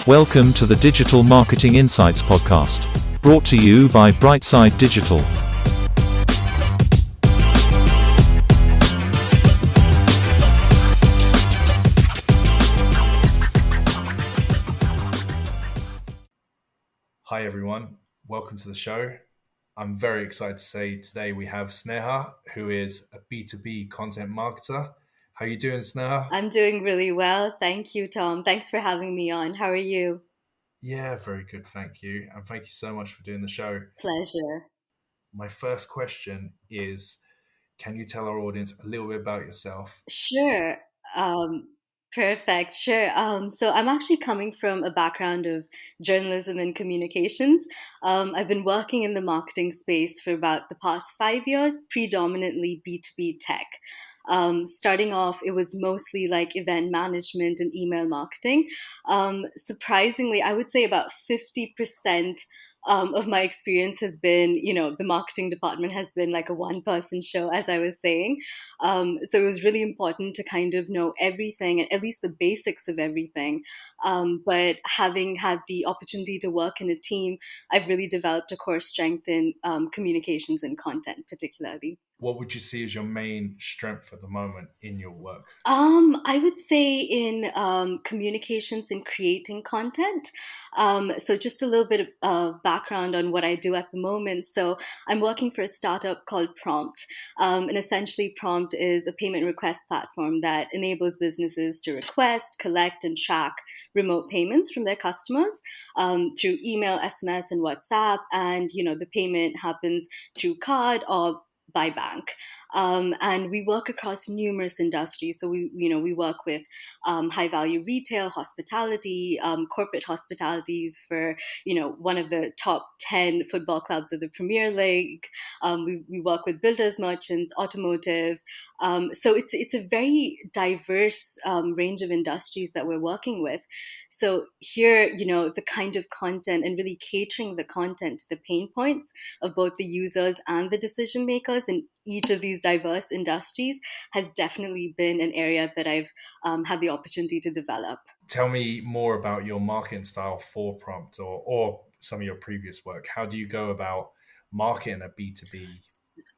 Welcome to the Digital Marketing Insights podcast, brought to you by Brightside Digital. Hi everyone, welcome to the show. I'm very excited to say today we have Sneha, who is a B2B content marketer. How are you doing, Sneha? I'm doing really well. Thank you, Tom. Thanks for having me on. How are you? Yeah, very good, thank you. And thank you so much for doing the show. Pleasure. My first question is, can you tell our audience a little bit about yourself? Sure. Um, Perfect. Sure. So I'm actually coming from a background of journalism and communications. I've been working in the marketing space for about the past 5 years, predominantly B2B tech. Starting off, it was mostly like event management and email marketing. Surprisingly, I would say about 50% of my experience has been, the marketing department has been like a one person show, as I was saying. So it was really important to kind of know everything, and at least the basics of everything. But having had the opportunity to work in a team, I've really developed a core strength in communications and content, particularly. What would you see as your main strength at the moment in your work? I would say in communications and creating content. So just a little bit of background on what I do at the moment. So I'm working for a startup called Prompt, and essentially Prompt is a payment request platform that enables businesses to request, collect, and track remote payments from their customers through email, SMS, and WhatsApp. And the payment happens through card or by bank. And we work across numerous industries. So we work with high value retail, hospitality, corporate hospitalities for, one of the top 10 football clubs of the Premier League. We work with builders, merchants, automotive. So it's a very diverse range of industries that we're working with. So here, the kind of content and really catering the content to the pain points of both the users and the decision makers in each of these diverse industries has definitely been an area that I've had the opportunity to develop. Tell me more about your marketing style for Prompt or some of your previous work. How do you go about marketing a B2B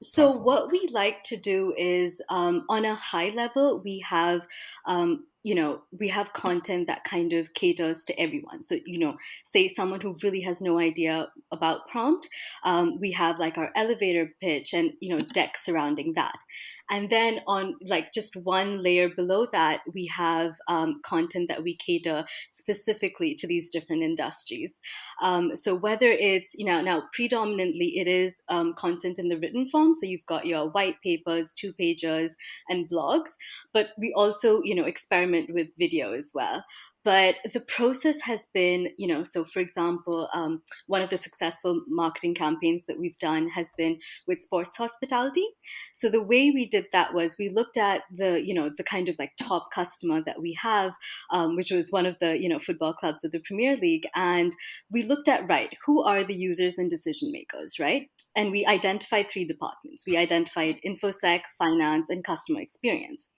So platform? what we like to do is, on a high level, we have content that kind of caters to everyone. So, say someone who really has no idea about prompt, we have like our elevator pitch and, decks surrounding that. And then on like just one layer below that, we have content that we cater specifically to these different industries. So whether it's, now predominantly it is content in the written form. So you've got your white papers, two pages, and blogs. But we also, experiment with video as well. But the process has been, so for example, one of the successful marketing campaigns that we've done has been with sports hospitality. So the way we did that was we looked at the kind of like top customer that we have, which was one of the, football clubs of the Premier League. And we looked at, right, who are the users and decision makers, right? And we identified three departments. We identified InfoSec, finance, and customer experience.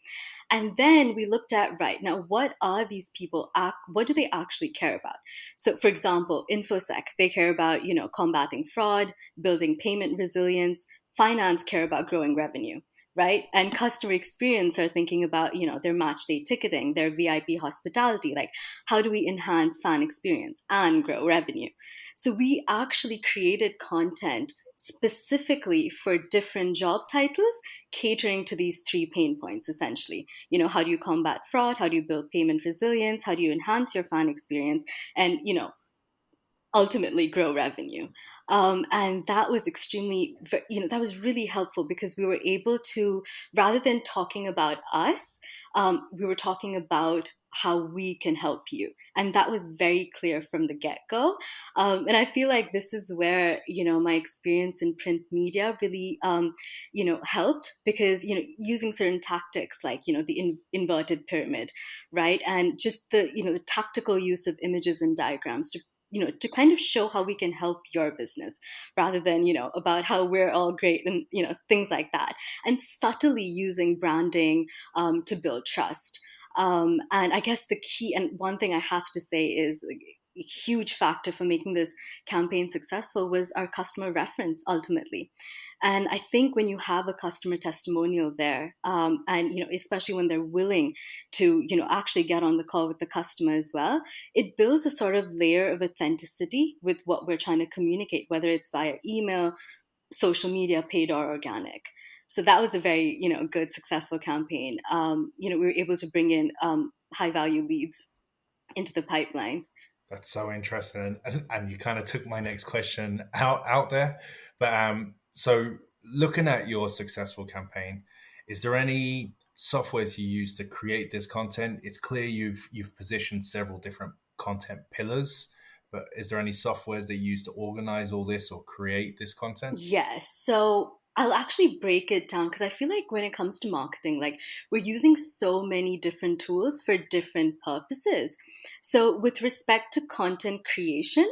And then we looked at, right, now what are these people, what do they actually care about? So for example, InfoSec, they care about, combating fraud, building payment resilience. Finance care about growing revenue, right? And customer experience are thinking about, their match day ticketing, their VIP hospitality, like how do we enhance fan experience and grow revenue? So we actually created content specifically for different job titles catering to these three pain points essentially. How do you combat fraud? How do you build payment resilience? How do you enhance your fan experience? And, ultimately grow revenue. And that was that was really helpful because we were able to, rather than talking about us, we were talking about how we can help you. And that was very clear from the get go. And I feel like this is where, my experience in print media really, helped because, using certain tactics like, the inverted pyramid, right? And just the tactical use of images and diagrams to kind of show how we can help your business rather than, about how we're all great and, things like that. And subtly using branding to build trust. And I guess the key, and one thing I have to say is huge factor for making this campaign successful was our customer reference ultimately. And I think when you have a customer testimonial there, and especially when they're willing to actually get on the call with the customer as well, it builds a sort of layer of authenticity with what we're trying to communicate, whether it's via email, social media, paid or organic. So that was a very good successful campaign. We were able to bring in high value leads into the pipeline. That's so interesting, and you kind of took my next question out there. But so looking at your successful campaign, is there any softwares you use to create this content? It's clear you've positioned several different content pillars, but is there any softwares that you use to organize all this or create this content? Yes. So I'll actually break it down because I feel like when it comes to marketing, like we're using so many different tools for different purposes. So with respect to content creation,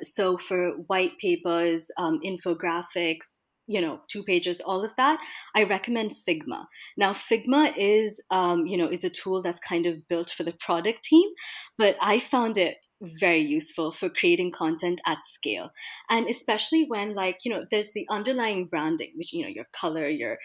so for white papers, infographics, 2 pages, all of that, I recommend Figma. Now, Figma is a tool that's kind of built for the product team, but I found it very useful for creating content at scale, and especially when there's the underlying branding, which your color, your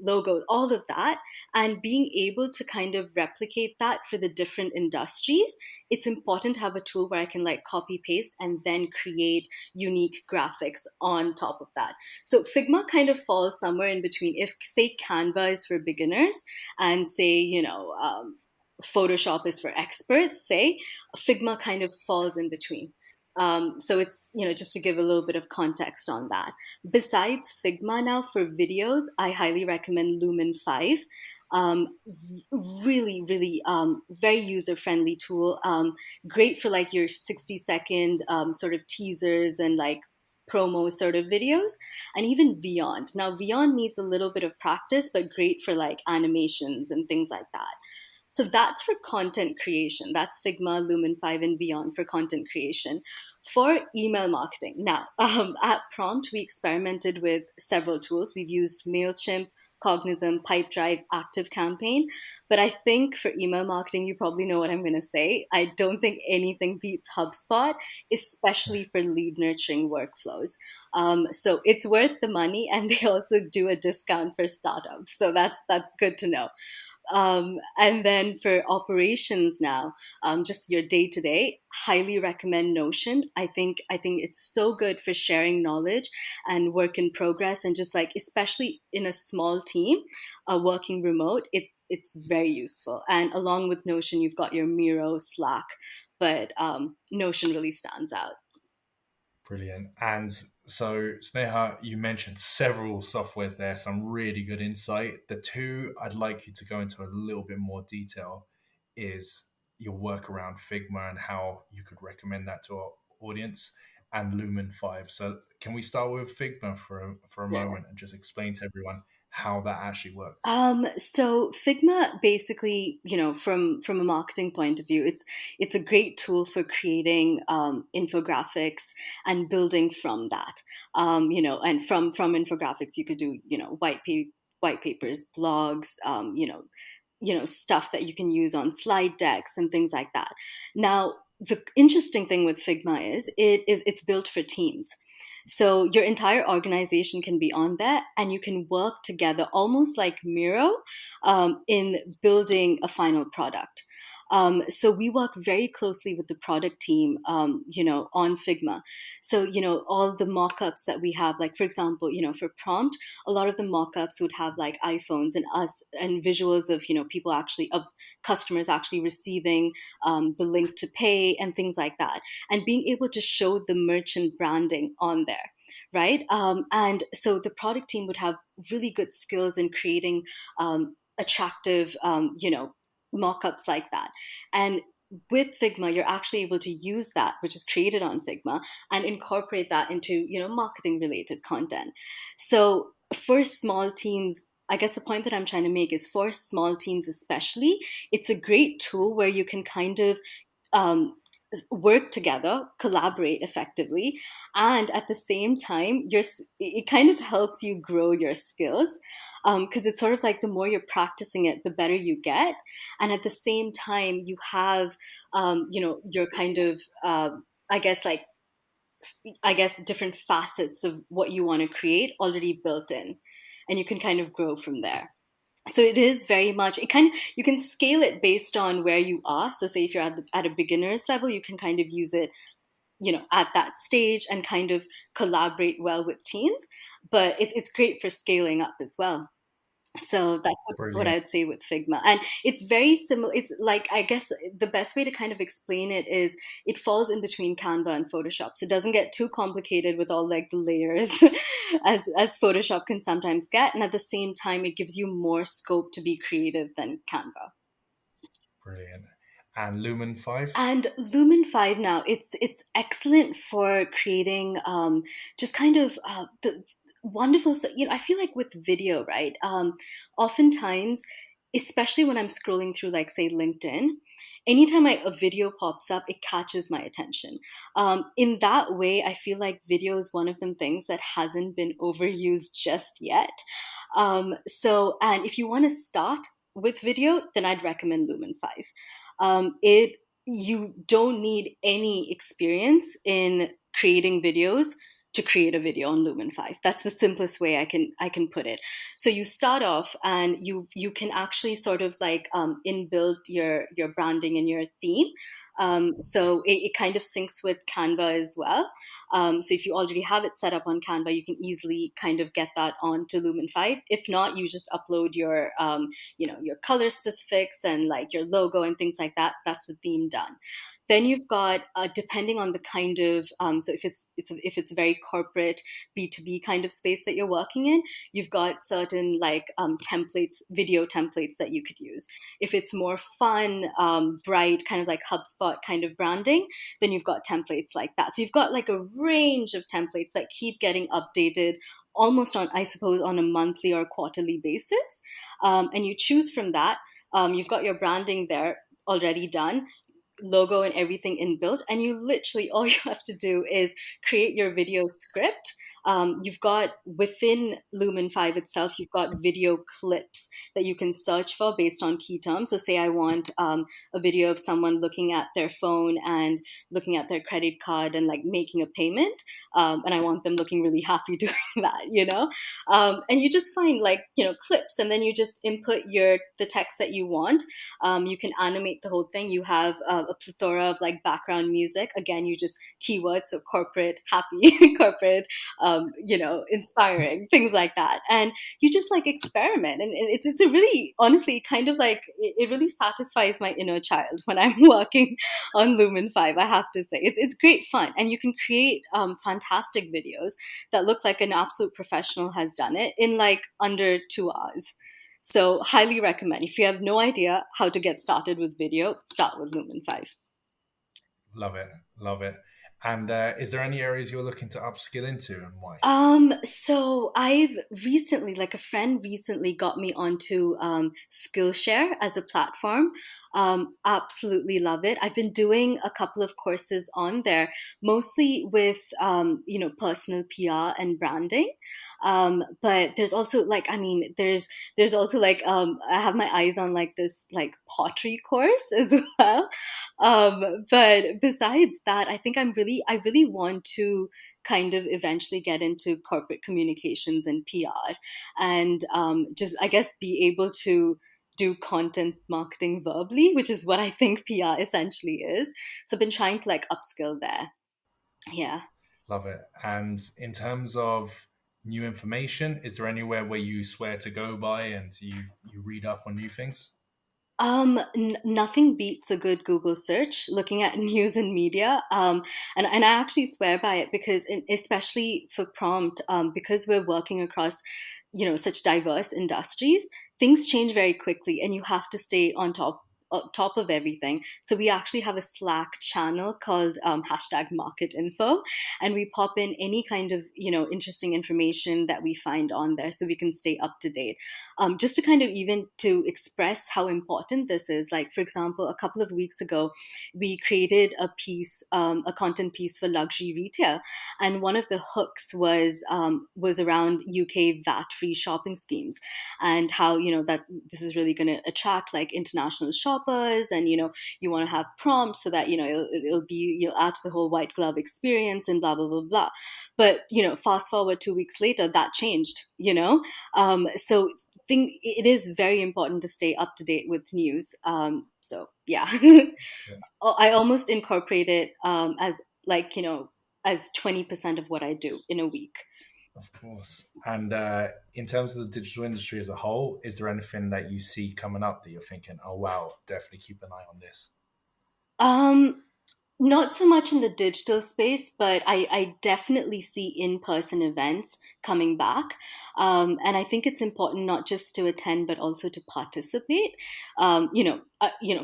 logo, all of that, and being able to kind of replicate that for the different industries. It's important to have a tool where I can copy paste and then create unique graphics on top of that. So Figma kind of falls somewhere in between. If say Canva is for beginners and say Photoshop is for experts, say, Figma kind of falls in between. So it's, just to give a little bit of context on that. Besides Figma now for videos, I highly recommend Lumen 5. Um, Really, really very user friendly tool. Great for your 60-second sort of teasers and promo sort of videos, and even Beyond. Now, Beyond needs a little bit of practice, but great for animations and things like that. So that's for content creation. That's Figma, Lumen 5, and Beyond for content creation. For email marketing, now at Prompt, we experimented with several tools. We've used MailChimp, Cognizant, Pipedrive, ActiveCampaign. But I think for email marketing, you probably know what I'm going to say. I don't think anything beats HubSpot, especially for lead nurturing workflows. So it's worth the money, and they also do a discount for startups. So that's good to know. And then for operations now, just your day to day, highly recommend Notion. I think it's so good for sharing knowledge and work in progress, and just especially in a small team, working remote, it's very useful. And along with Notion, you've got your Miro, Slack, but Notion really stands out. Brilliant. And so, Sneha, you mentioned several softwares there, some really good insight. The two I'd like you to go into a little bit more detail is your work around Figma and how you could recommend that to our audience, and Lumen 5. So, can we start with Figma for a moment and just explain to everyone how that actually works? So Figma basically, from a marketing point of view, it's a great tool for creating infographics and building from that. And from infographics, you could do white papers, blogs, stuff that you can use on slide decks and things like that. Now, the interesting thing with Figma is it's built for teams. So your entire organization can be on there, and you can work together almost like Miro in building a final product. So we work very closely with the product team, on Figma. So, all the mock-ups that we have, like, for example, for Prompt, a lot of the mock-ups would have iPhones and us and visuals of, of customers actually receiving the link to pay and things like that, and being able to show the merchant branding on there. Right. And so the product team would have really good skills in creating attractive, mock-ups like that. And with Figma, you're actually able to use that, which is created on Figma, and incorporate that into, marketing related content. So for small teams, I guess the point that I'm trying to make is for small teams, especially, it's a great tool where you can kind of work together, collaborate effectively, and at the same time, it kind of helps you grow your skills, because it's sort of like the more you're practicing it, the better you get, and at the same time, you have your kind of I guess like different facets of what you want to create already built in, and you can kind of grow from there. So it is very much, it kind of, you can scale it based on where you are. So say if you're at a beginner's level, you can kind of use it, at that stage, and kind of collaborate well with teams. But it's great for scaling up as well. So that's what Brilliant. I'd say with Figma. And it's very similar. It's like, I guess the best way to kind of explain it is it falls in between Canva and Photoshop. So it doesn't get too complicated with all like the layers as Photoshop can sometimes get. And at the same time, it gives you more scope to be creative than Canva. Brilliant. And Lumen 5? And Lumen 5 now, it's excellent for creating just kind of the wonderful. So, I feel like with video, right? Oftentimes, especially when I'm scrolling through, like, say, LinkedIn, anytime a video pops up, it catches my attention. In that way, I feel like video is one of them things that hasn't been overused just yet. And if you want to start with video, then I'd recommend Lumen 5. It You don't need any experience in creating videos to create a video on Lumen 5. That's the simplest way I can put it. So you start off, and you can actually sort of like inbuild your branding and your theme. So it kind of syncs with Canva as well. So if you already have it set up on Canva, you can easily kind of get that onto Lumen 5. If not, you just upload your color specifics and like your logo and things like that. That's the theme done. Then you've got, depending on the kind of, so if it's a very corporate B2B kind of space that you're working in, you've got certain like templates, video templates that you could use. If it's more fun, bright, kind of like HubSpot kind of branding, then you've got templates like that. So you've got like a range of templates that keep getting updated almost on, I suppose, on a monthly or quarterly basis. And you choose from that. You've got your branding there already done, logo and everything inbuilt, and you literally, all you have to do is create your video script. You've got, within Lumen 5 itself, you've got video clips that you can search for based on key terms. So say I want a video of someone looking at their phone and looking at their credit card and like making a payment, and I want them looking really happy doing that. And you just find like clips, and then you just input the text that you want. You can animate the whole thing. You have a plethora of like background music. Again, you just keywords, so corporate, happy, corporate, inspiring, things like that. And you just like experiment. And it's a really, honestly, kind of like, it really satisfies my inner child when I'm working on Lumen 5, I have to say. It's great fun. And you can create fantastic videos that look like an absolute professional has done it in like under 2 hours. So highly recommend. If you have no idea how to get started with video, start with Lumen 5. Love it. Love it. And is there any areas you're looking to upskill into, and why? So I've recently, like a friend recently got me onto Skillshare as a platform. Absolutely love it. I've been doing a couple of courses on there, mostly with personal PR and branding. But there's also like, I mean, there's also like I have my eyes on like this like pottery course as well. But besides that, I think I really want to kind of eventually get into corporate communications and PR, and just, I guess, be able to do content marketing verbally, which is what I think PR essentially is. So I've been trying to like upskill there. Yeah. Love it. And in terms of new information, is there anywhere where you swear to go by and you read up on new things? Nothing beats a good Google search looking at news and media. And I actually swear by it because, especially for prompt, because we're working across, such diverse industries, things change very quickly, and you have to stay on top top of everything. So we actually have a Slack channel called hashtag Market Info, and we pop in any kind of interesting information that we find on there, so we can stay up to date. Just to kind of even to express how important this is. Like for example, a couple of weeks ago, we created a piece, a content piece for luxury retail, and one of the hooks was around UK VAT-free shopping schemes, and how that this is really going to attract like international shoppers, and you want to have prompts so that you'll add to the whole white glove experience and blah blah blah blah. But fast forward 2 weeks later, that changed. So I think it is very important to stay up to date with news. So yeah. Yeah, I almost incorporate it as like as 20% of what I do in a week. of course. And in terms of the digital industry as a whole, is there anything that you see coming up that you're thinking, oh wow, definitely keep an eye on this? Um, Not so much in the digital space, but I definitely see in-person events coming back. And I think it's important not just to attend, but also to participate.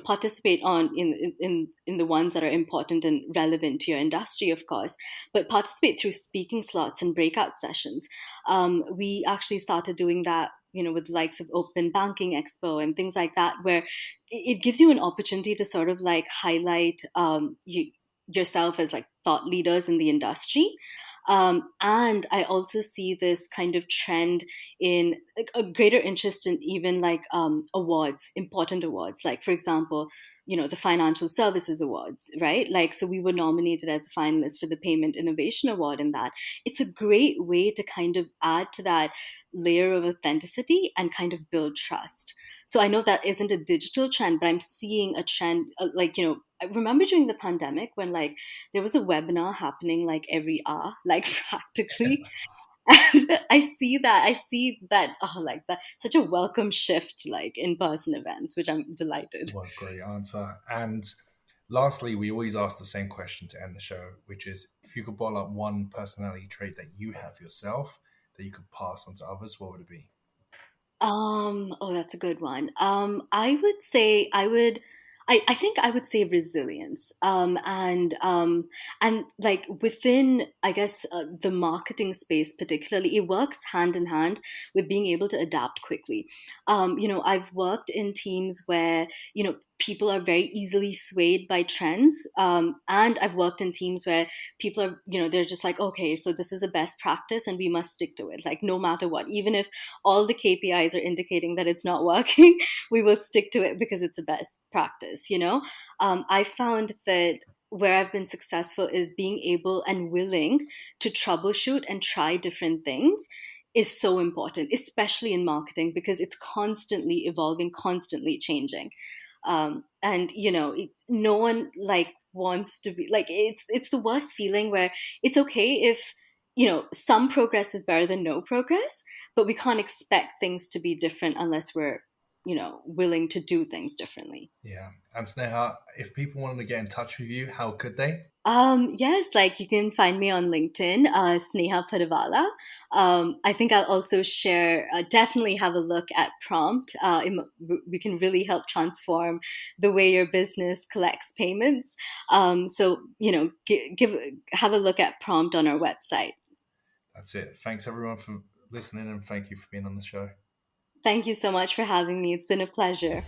Participate in the ones that are important and relevant to your industry, of course, but participate through speaking slots and breakout sessions. We actually started doing that, with the likes of Open Banking Expo and things like that, where it gives you an opportunity to sort of like highlight yourself as like thought leaders in the industry. And I also see this kind of trend in like, a greater interest in even like awards, important awards. Like, for example, the Financial Services Awards, right? Like, so we were nominated as a finalist for the Payment Innovation Award in that. It's a great way to kind of add to that layer of authenticity and kind of build trust. So I know that isn't a digital trend, but I'm seeing a trend I remember during the pandemic when like there was a webinar happening like every hour, like practically. And I see that like that such a welcome shift like in person events, which I'm delighted. What a great answer. And lastly, we always ask the same question to end the show, which is if you could bottle up one personality trait that you have yourself that you could pass on to others, what would it be? Oh, that's a good one. I would say I think I would say resilience. And like within, I guess, the marketing space particularly, it works hand in hand with being able to adapt quickly. I've worked in teams where, people are very easily swayed by trends. And I've worked in teams where people are, they're just like, okay, so this is a best practice and we must stick to it, like no matter what, even if all the KPIs are indicating that it's not working, we will stick to it because it's the best practice, I found that where I've been successful is being able and willing to troubleshoot and try different things is so important, especially in marketing, because it's constantly evolving, constantly changing. And no one like wants to be like it's the worst feeling where it's okay if some progress is better than no progress, but we can't expect things to be different unless we're willing to do things differently. Yeah. And Sneha, if people wanted to get in touch with you, how could they? Yes, like you can find me on LinkedIn, Sneha Padavala. I think I'll also share, definitely have a look at Prompt. We can really help transform the way your business collects payments. So, have a look at Prompt on our website. That's it. Thanks everyone for listening and thank you for being on the show. Thank you so much for having me. It's been a pleasure.